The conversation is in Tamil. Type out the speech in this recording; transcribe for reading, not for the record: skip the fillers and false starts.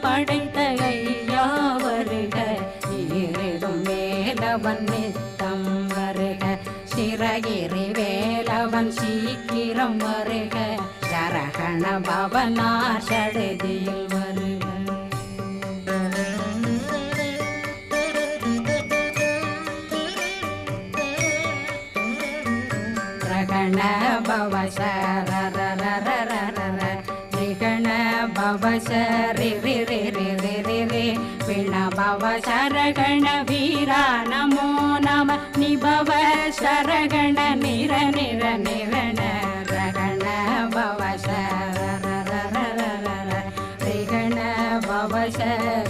படைத்த ஐயா வருக, ஈரிடும் வேலவன் நித்தம் வருக, சிறகிரி வேலவன் சீக்கிரம் வருக, சரகண பவனார் சடுதியில் வருக. ரகண பவ சரரரரரர ரிகண பவ சரி ரி ரி ரி ரி ரி ரி பிண பவ சரகண வீரா நமோ நம நிபவ சரகண நிர நிர நிரண ரகண பவ சரரரரரர ரிகண பவ சரி